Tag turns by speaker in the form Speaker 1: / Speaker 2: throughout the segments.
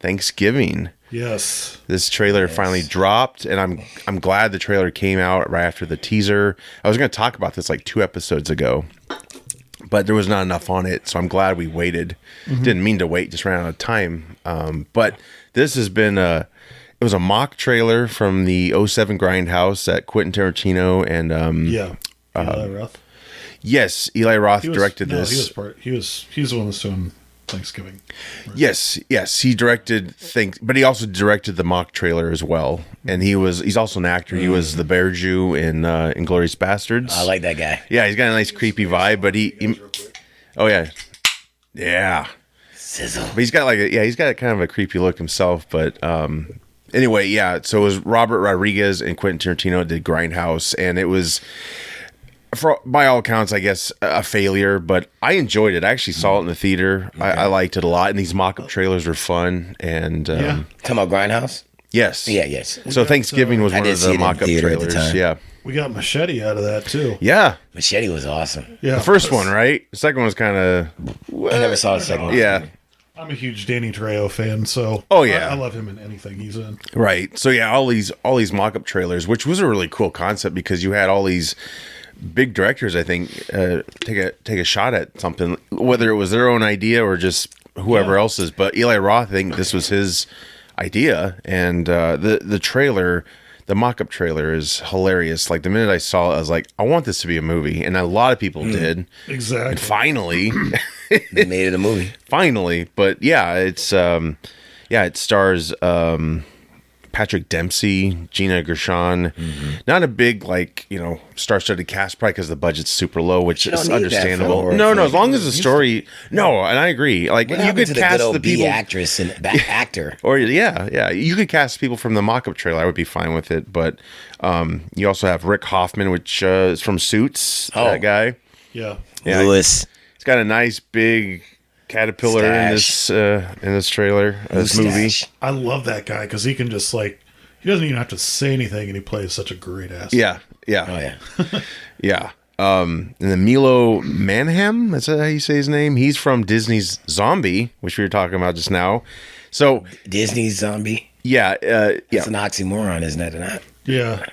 Speaker 1: Thanksgiving.
Speaker 2: Yes.
Speaker 1: This trailer finally dropped, and I'm glad the trailer came out right after the teaser. I was going to talk about this like 2 episodes ago, but there was not enough on it, so I'm glad we waited. Didn't mean to wait, just ran out of time. But this has been it was a mock trailer from the '07 Grindhouse that Quentin Tarantino and
Speaker 2: Eli Roth.
Speaker 1: Yes, Eli Roth directed this.
Speaker 2: He's the one that's doing Thanksgiving. Right?
Speaker 1: Yes, he directed things, but he also directed the mock trailer as well. And he's also an actor. He was the Bear Jew in Inglourious Bastards.
Speaker 3: I like that guy.
Speaker 1: Yeah, he's got a nice creepy vibe, but oh yeah,
Speaker 3: Sizzle.
Speaker 1: but he's got kind of a creepy look himself. But anyway, yeah. So it was Robert Rodriguez and Quentin Tarantino did Grindhouse, and it was, by all accounts, I guess, a failure, but I enjoyed it. I actually saw it in the theater. Okay. I liked it a lot, and these mock-up trailers were fun. And
Speaker 3: talking about Grindhouse?
Speaker 1: Yes.
Speaker 3: Yeah, yes.
Speaker 1: So Thanksgiving was one of the mock-up trailers. Yeah.
Speaker 2: We got Machete out of that, too.
Speaker 1: Yeah.
Speaker 3: Machete was awesome.
Speaker 2: Yeah.
Speaker 1: The first one, right? The second one was kind of...
Speaker 3: I never saw the second one.
Speaker 1: Yeah.
Speaker 2: I'm a huge Danny Trejo fan, so I love him in anything he's in.
Speaker 1: Right. So, yeah, all these mock-up trailers, which was a really cool concept because you had all these big directors, I think, take a shot at something, whether it was their own idea or just whoever else's. But Eli Roth, I think this was his idea, and the trailer, the mock-up trailer, is hilarious. Like the minute I saw it, I was like, I want this to be a movie, and a lot of people did.
Speaker 2: Exactly.
Speaker 1: And finally,
Speaker 3: they made it a movie.
Speaker 1: Finally, but yeah, it's it stars Patrick Dempsey, Gina Gershon. Not a big, star-studded cast, probably because the budget's super low, which is understandable. No, as long as the story. No, and I agree. Like, you could cast the people,
Speaker 3: actress and actor,
Speaker 1: or you could cast people from the mock-up trailer. I would be fine with it. But you also have Rick Hoffman, which is from Suits. That guy.
Speaker 2: Yeah.
Speaker 3: Lewis.
Speaker 1: He's got a nice big caterpillar in this trailer, this movie.
Speaker 2: I love that guy because he can just he doesn't even have to say anything, and he plays such a great ass.
Speaker 1: Yeah.
Speaker 3: Oh yeah.
Speaker 1: Yeah. And then Milo Manham, that's how you say his name. He's from Disney's Zombie, which we were talking about just now. So
Speaker 3: Disney's Zombie.
Speaker 1: Yeah.
Speaker 3: It's an oxymoron, isn't it? Not?
Speaker 2: Yeah.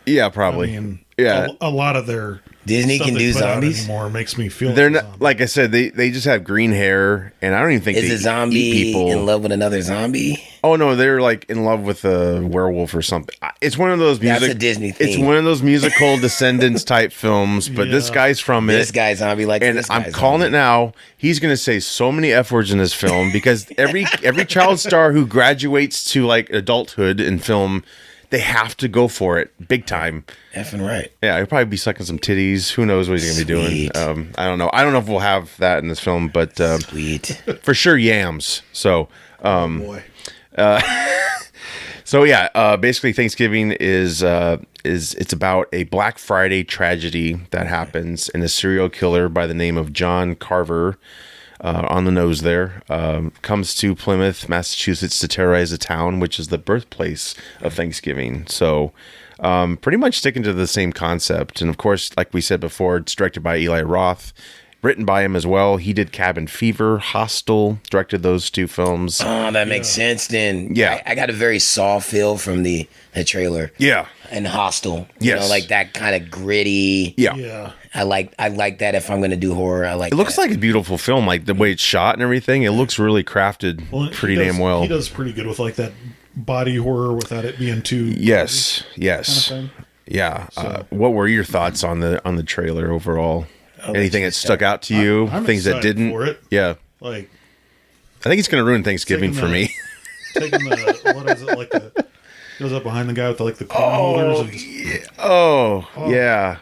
Speaker 1: Yeah, probably.
Speaker 2: I mean,
Speaker 1: yeah.
Speaker 2: A lot of their
Speaker 3: Disney can do zombies
Speaker 2: anymore makes me feel
Speaker 1: they're not, like I said, they just have green hair, and I don't even think
Speaker 3: is
Speaker 1: they
Speaker 3: a zombie
Speaker 1: eat people.
Speaker 3: In love with another zombie.
Speaker 1: Oh no, they're like in love with a werewolf or something. It's one of those
Speaker 3: That's a Disney thing.
Speaker 1: It's one of those musical Descendants type films, but this guy's from
Speaker 3: this guy's zombie,
Speaker 1: and I'm calling it now. He's gonna say so many F words in this film because every child star who graduates to like adulthood in film, they have to go for it big time.
Speaker 3: Effing right.
Speaker 1: Yeah, he'll probably be sucking some titties. Who knows what he's going to be doing? I don't know. I don't know if we'll have that in this film, but
Speaker 3: sweet
Speaker 1: for sure, yams. So,
Speaker 2: boy.
Speaker 1: Basically, Thanksgiving is it's about a Black Friday tragedy that happens, and a serial killer by the name of John Carver. On the nose there, comes to Plymouth, Massachusetts to terrorize the town, which is the birthplace of Thanksgiving. So pretty much sticking to the same concept. And of course, like we said before, it's directed by Eli Roth, written by him as well. He did Cabin Fever, Hostel, directed those 2 films.
Speaker 3: Oh, that makes sense then.
Speaker 1: Yeah.
Speaker 3: I got a very Saw feel from the trailer.
Speaker 1: Yeah.
Speaker 3: And Hostel.
Speaker 1: Yes.
Speaker 3: You know, like that kind of gritty.
Speaker 1: Yeah.
Speaker 3: I like that if I'm going to do horror. I like
Speaker 1: it. Looks like a beautiful film, like the way it's shot and everything. It looks really crafted pretty damn well.
Speaker 2: He does pretty good with like that body horror without it being too
Speaker 1: Yes.
Speaker 2: kind of
Speaker 1: Yeah. So. What were your thoughts on the trailer overall? Anything that stuck out to you?
Speaker 2: I'm
Speaker 1: Things that didn't?
Speaker 2: For it.
Speaker 1: Yeah.
Speaker 2: Like,
Speaker 1: I think it's going to ruin Thanksgiving for me.
Speaker 2: Taking what is it, like goes up behind the guy with the corn holders. And just,
Speaker 1: yeah.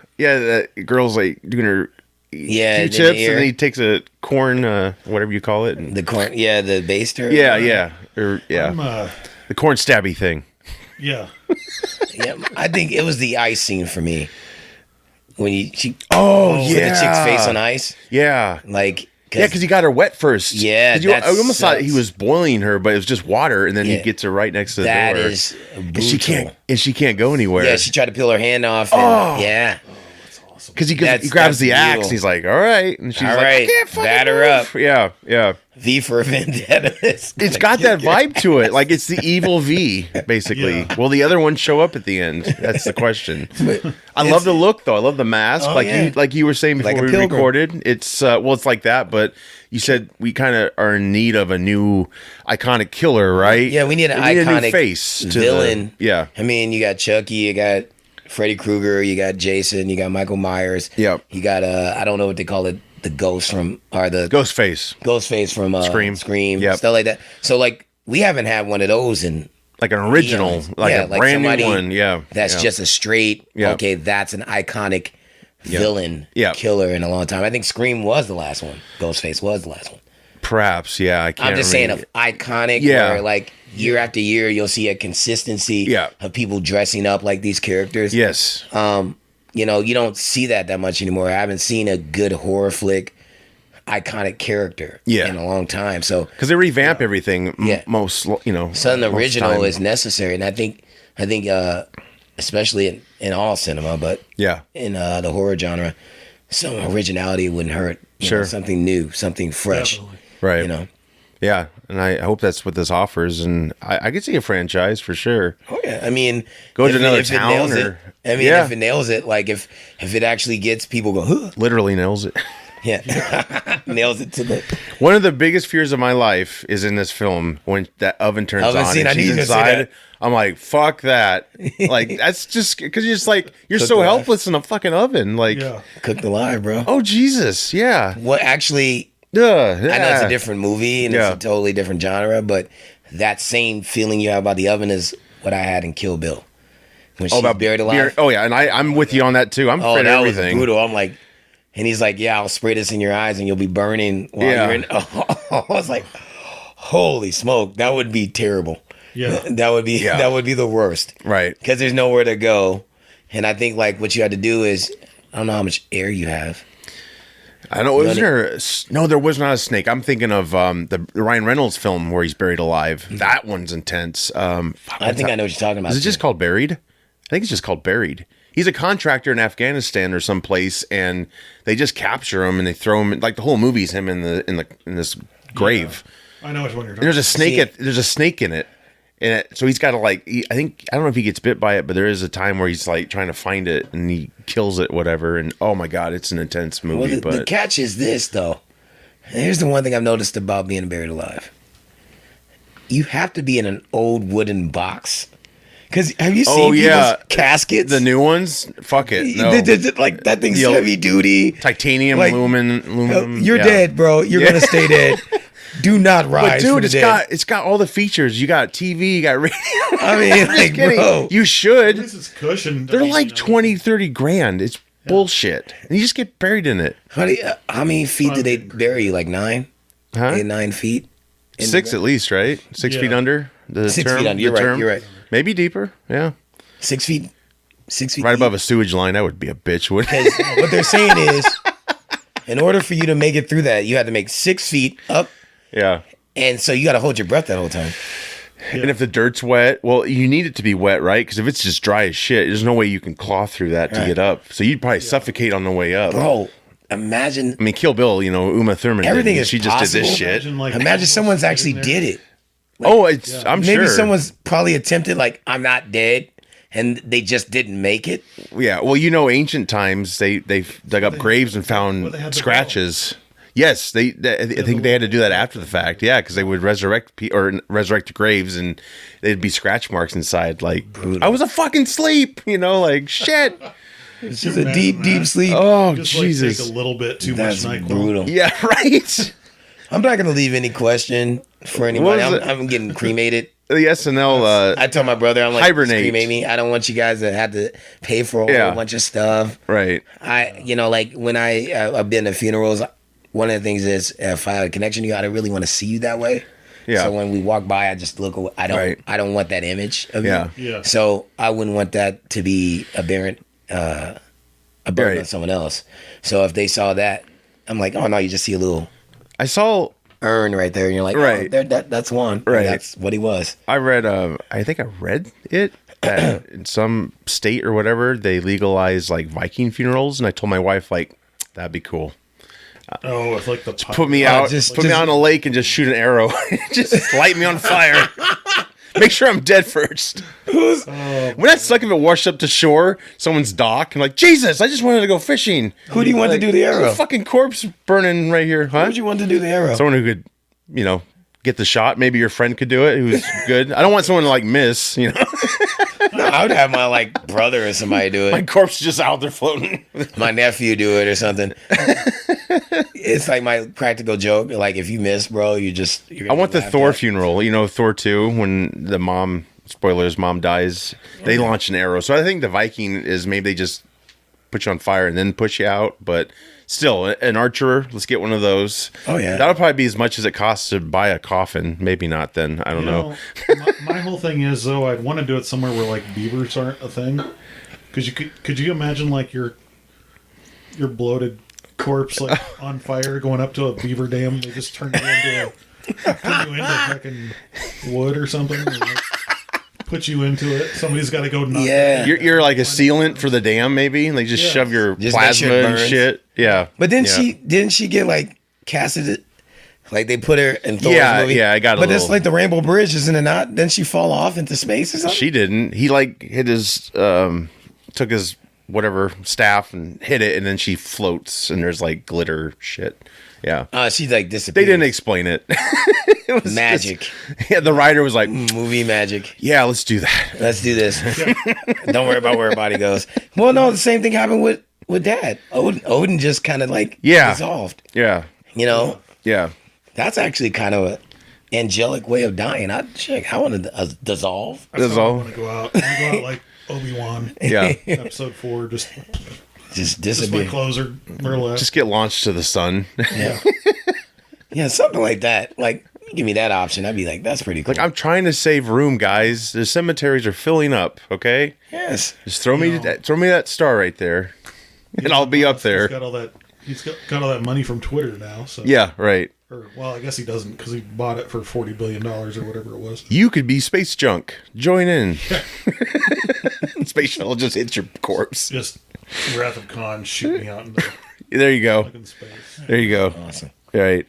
Speaker 1: The girl's like doing her Q-tips, and then he takes a corn, whatever you call it. And,
Speaker 3: the corn, the baster.
Speaker 1: The corn stabby thing.
Speaker 2: Yeah.
Speaker 3: Yeah, I think it was the ice scene for me. When the chick's face on ice.
Speaker 1: Yeah. Because he got her wet first.
Speaker 3: Yeah,
Speaker 1: I almost thought he was boiling her, but it was just water, and then he gets her right next to the door.
Speaker 3: That is brutal.
Speaker 1: And she can't go anywhere.
Speaker 3: Yeah, she tried to peel her hand off. And,
Speaker 2: awesome.
Speaker 1: Because he
Speaker 3: That's
Speaker 1: grabs the axe
Speaker 3: brutal.
Speaker 1: and he's like, all right. And she's
Speaker 3: All
Speaker 1: like,
Speaker 3: right,
Speaker 1: I can't fucking
Speaker 3: batter
Speaker 1: move.
Speaker 3: up.
Speaker 1: Yeah, yeah.
Speaker 3: V for Vendetta.
Speaker 1: It's got that vibe to it. Like it's the evil V, basically.
Speaker 2: Yeah.
Speaker 1: Will the other one show up at the end? That's the question. I love
Speaker 3: It's-
Speaker 1: the look though. I love the mask.
Speaker 3: Oh,
Speaker 1: like
Speaker 3: yeah.
Speaker 1: you were saying before
Speaker 3: Like a
Speaker 1: we
Speaker 3: pilgrim.
Speaker 1: recorded. It's it's like that, but you said we kind of are in need of a new iconic killer, right?
Speaker 3: Yeah, we need an
Speaker 1: a new
Speaker 3: iconic
Speaker 1: face to
Speaker 3: villain.
Speaker 1: yeah.
Speaker 3: I mean, you got Chucky, you got Freddy Krueger, you got Jason, you got Michael Myers.
Speaker 1: Yep.
Speaker 3: You got I don't know what they call it, the ghost from or the
Speaker 1: Ghostface.
Speaker 3: Ghostface from
Speaker 1: Scream. Yep.
Speaker 3: stuff like that. So like we haven't had one of those in
Speaker 1: Like an original,
Speaker 3: eons.
Speaker 1: like
Speaker 3: Yeah,
Speaker 1: a brand
Speaker 3: somebody
Speaker 1: new one. Yeah.
Speaker 3: That's
Speaker 1: yeah.
Speaker 3: just a straight
Speaker 1: Yeah.
Speaker 3: okay, that's an iconic villain
Speaker 1: Yeah.
Speaker 3: killer in a long time. I think Scream was the last one. Ghostface was the last one.
Speaker 1: perhaps. Yeah, I can't.
Speaker 3: I'm just saying
Speaker 1: remember.
Speaker 3: of iconic
Speaker 1: Yeah.
Speaker 3: where like year after year you'll see a consistency
Speaker 1: Yeah.
Speaker 3: of people dressing up like these characters.
Speaker 1: Yes.
Speaker 3: You know, you don't see that much anymore. I haven't seen a good horror flick iconic character
Speaker 1: Yeah.
Speaker 3: in a long time. So
Speaker 1: Because they revamp everything.
Speaker 3: Yeah.
Speaker 1: Most,
Speaker 3: something
Speaker 1: most
Speaker 3: original
Speaker 1: time.
Speaker 3: is necessary, and I think especially in all cinema, but
Speaker 1: Yeah.
Speaker 3: in the horror genre, some originality wouldn't hurt. You
Speaker 1: Sure.
Speaker 3: know, something new, something fresh.
Speaker 2: Definitely.
Speaker 1: Right.
Speaker 3: You know.
Speaker 1: Yeah, and I hope that's what this offers, and I could see a franchise for sure.
Speaker 3: Oh yeah, I mean,
Speaker 1: Go to another
Speaker 3: it
Speaker 1: town
Speaker 3: nails
Speaker 1: or-
Speaker 3: it, I mean,
Speaker 1: Yeah.
Speaker 3: if it nails it, like if it actually gets people go, huh?
Speaker 1: Literally nails it.
Speaker 3: Yeah, nails it to the.
Speaker 1: One of the biggest fears of my life is in this film when that oven turns
Speaker 3: Oven
Speaker 1: on
Speaker 3: scene, I
Speaker 1: and
Speaker 3: knew
Speaker 1: she's
Speaker 3: you were gonna say
Speaker 1: inside.
Speaker 3: that.
Speaker 1: I'm like, fuck that. Like that's just because you're just like you're
Speaker 3: Cook
Speaker 1: so
Speaker 3: alive.
Speaker 1: helpless in a fucking oven. Like,
Speaker 2: Yeah.
Speaker 3: Cooked alive, bro.
Speaker 1: oh Jesus, yeah.
Speaker 3: What actually?
Speaker 1: Yeah,
Speaker 3: I know it's a different movie and
Speaker 1: Yeah.
Speaker 3: it's a totally different genre, but that same feeling you have about the oven is what I had in Kill Bill when she's buried alive.
Speaker 1: Oh yeah, and I'm with you on that too. I'm
Speaker 3: Oh,
Speaker 1: afraid
Speaker 3: that
Speaker 1: of
Speaker 3: was
Speaker 1: everything.
Speaker 3: brutal. I'm like, and he's like, "Yeah, I'll spray this in your eyes, and you'll be burning while
Speaker 1: Yeah.
Speaker 3: you're in." I was like, "Holy smoke, that would be terrible.
Speaker 2: Yeah.
Speaker 3: That would be
Speaker 1: Yeah.
Speaker 3: that would be the worst
Speaker 1: Right.
Speaker 3: because there's nowhere to go." And I think like what you had to do is, I don't know how much air you have.
Speaker 1: I know. Was there? No, there was not a snake. I'm thinking of the Ryan Reynolds film where he's buried alive. That one's intense.
Speaker 3: I think I know what you're talking about.
Speaker 1: Is it just called Buried? I think it's just called Buried. He's a contractor in Afghanistan or someplace, and they just capture him and they throw him. Like the whole movie's him in this grave.
Speaker 2: I know which one you're
Speaker 1: And
Speaker 2: talking
Speaker 1: there's a snake.
Speaker 3: See-
Speaker 1: There's a snake in it, so he's got to like. I don't know if he gets bit by it, but there is a time where he's like trying to find it and he kills it, whatever. And oh my god, it's an intense movie.
Speaker 3: Well, the
Speaker 1: but
Speaker 3: catch is this, though. Here's the one thing I've noticed about being buried alive. You have to be in an old wooden box. Because have you seen people's caskets?
Speaker 1: the new ones, fuck it, no.
Speaker 3: Like, that thing's
Speaker 1: The old-
Speaker 3: heavy duty.
Speaker 1: Titanium,
Speaker 3: Like,
Speaker 1: aluminum.
Speaker 3: You're
Speaker 1: yeah.
Speaker 3: dead, bro. You're going to stay dead. Do not rise
Speaker 1: But dude,
Speaker 3: from the dead.
Speaker 1: it's got all the features. You got TV, you got radio.
Speaker 3: I mean,
Speaker 1: I'm just
Speaker 3: like,
Speaker 1: kidding.
Speaker 3: bro.
Speaker 1: You should.
Speaker 2: This is cushioned.
Speaker 1: They're like 20, 30 grand. It's bullshit. And you just get buried in it.
Speaker 3: How many feet did they bury you? Like 9?
Speaker 1: Huh?
Speaker 3: 8, 9 feet? In the
Speaker 1: 6
Speaker 3: ground?
Speaker 1: at least, right? 6
Speaker 2: Yeah.
Speaker 1: feet under. The
Speaker 3: 6
Speaker 1: term,
Speaker 3: feet under. You're
Speaker 1: the
Speaker 3: right.
Speaker 1: term.
Speaker 3: You're right.
Speaker 1: Maybe deeper. Yeah.
Speaker 3: 6 feet. 6 feet.
Speaker 1: Right
Speaker 3: deep?
Speaker 1: above a sewage line. That would be a bitch, wouldn't it?
Speaker 3: Because what they're saying is, in order for you to make it through that, you had to make 6 feet up,
Speaker 1: Yeah.
Speaker 3: and so you got to hold your breath that whole time.
Speaker 1: And if the dirt's wet, well, you need it to be wet, right? Because if it's just dry as shit, there's no way you can claw through that to
Speaker 3: Right.
Speaker 1: get up. So you'd probably suffocate on the way up.
Speaker 3: Bro, imagine
Speaker 1: I mean, Kill Bill, Uma Thurman.
Speaker 3: Everything
Speaker 1: did it.
Speaker 3: is
Speaker 1: She just did this
Speaker 3: possible.
Speaker 1: shit.
Speaker 3: imagine someone's actually did it.
Speaker 1: Oh, I'm
Speaker 3: Maybe
Speaker 1: sure.
Speaker 3: someone's probably attempted, like, I'm not dead, and they just didn't make it.
Speaker 1: Yeah, well, ancient times they dug up graves and
Speaker 2: they
Speaker 1: found
Speaker 2: had the
Speaker 1: scratches. Yes, I think they had to do that after the fact. Yeah, because they would resurrect the graves and they'd be scratch marks inside. Like I was a fucking sleep, like shit.
Speaker 3: It's just a deep, deep sleep.
Speaker 1: Oh
Speaker 2: Just
Speaker 1: Jesus.
Speaker 2: like take a little bit too
Speaker 3: That's
Speaker 2: much NyQuil.
Speaker 3: brutal.
Speaker 1: Yeah, right.
Speaker 3: I'm not going to leave any question for anybody.
Speaker 1: was it?
Speaker 3: I'm getting cremated.
Speaker 1: The SNL.
Speaker 3: I told my brother, I'm like,
Speaker 1: Hibernate.
Speaker 3: cremate me. I don't want you guys to have to pay for a
Speaker 1: Yeah.
Speaker 3: whole bunch of stuff.
Speaker 1: Right.
Speaker 3: Like when I've been to funerals, one of the things is if I have a connection to you, I don't really want to see you that way.
Speaker 1: Yeah.
Speaker 3: So when we walk by, I just look away.
Speaker 1: Right.
Speaker 3: I don't want that image of
Speaker 1: Yeah.
Speaker 3: you.
Speaker 2: Yeah.
Speaker 3: So I wouldn't want that to be a burden
Speaker 1: Right.
Speaker 3: on someone else. So if they saw that, I'm like, oh no, you just see a little
Speaker 1: I saw.
Speaker 3: urn right there, and you're like,
Speaker 1: Right.
Speaker 3: oh, that's one.
Speaker 1: Right.
Speaker 3: That's what he was.
Speaker 1: I read. I think I read it. that in some state or whatever they legalize like Viking funerals, and I told my wife like that'd be cool.
Speaker 2: Oh, it's like the
Speaker 1: Put me out, put me out on a lake and just shoot an arrow, just light me on fire. Make sure I'm dead first. When that suck if it washed up to shore, someone's dock, and like, Jesus, I just wanted to go fishing.
Speaker 3: Who do you want to do the arrow?
Speaker 1: A fucking corpse burning right here, huh?
Speaker 3: Who would you want to do the arrow?
Speaker 1: Someone who could, get the shot. Maybe your friend could do it, who's good. I don't want someone to like miss,
Speaker 3: No, I would have my like brother or somebody do it.
Speaker 1: My corpse just out there floating.
Speaker 3: My nephew do it or something. It's like my practical joke. Like if you miss, bro, you're
Speaker 1: I want the Thor funeral. Thor 2 when the mom, spoilers, mom dies. They launch an arrow. So I think the Viking is maybe they just put you on fire and then push you out. But still, an archer. Let's get one of those.
Speaker 3: Oh yeah,
Speaker 1: that'll probably be as much as it costs to buy a coffin. Maybe not. Then I don't know.
Speaker 2: My whole thing is though, I'd want to do it somewhere where like beavers aren't a thing. Because could you imagine like your bloated corpse like on fire going up to a beaver dam? They just turn you into fucking wood or something. Or like put you into it. Somebody's got to go knock
Speaker 3: Yeah.
Speaker 1: You're like a sealant for the dam, maybe. And they just shove your plasma and shit. Yeah.
Speaker 3: But then didn't she get like casted? Like they put her in Thor's movie.
Speaker 1: Yeah, I got it.
Speaker 3: But it's like the Rainbow Bridge, isn't it not? Didn't she fall off into space or something?
Speaker 1: She didn't. He like hit his took his whatever staff and hit it, and then she floats and there's like glitter shit. Yeah.
Speaker 3: She like disappeared.
Speaker 1: They didn't explain it. It was
Speaker 3: magic.
Speaker 1: The writer was like,
Speaker 3: movie magic.
Speaker 1: Yeah, let's do that.
Speaker 3: Let's do this. Don't worry about where her body goes. Well, no, the same thing happened with Dad. Odin just kind of like dissolved.
Speaker 1: Yeah. Yeah.
Speaker 3: That's actually kind of an angelic way of dying. I want to dissolve.
Speaker 2: I want to go out. I want to go out like Obi-Wan.
Speaker 1: Yeah.
Speaker 2: Episode 4, just
Speaker 3: disappear.
Speaker 2: Just my clothes are more or less.
Speaker 1: Just get launched to the sun.
Speaker 3: Yeah. Yeah, something like that. Like, give me that option. I'd be like, that's pretty cool.
Speaker 1: Like, I'm trying to save room, guys. The cemeteries are filling up, okay?
Speaker 3: Yes.
Speaker 1: Just throw me that star right there, and I'll be up there.
Speaker 2: He's got all that money from Twitter now. So
Speaker 1: Yeah, right.
Speaker 2: Well, I guess he doesn't because he bought it for $40 billion or whatever it was.
Speaker 1: You could be space junk. Join in. Space shuttle just hits your corpse.
Speaker 2: Just Wrath of Khan shoot me out into
Speaker 1: There you go.
Speaker 2: space.
Speaker 1: There you go.
Speaker 3: Awesome.
Speaker 1: Right.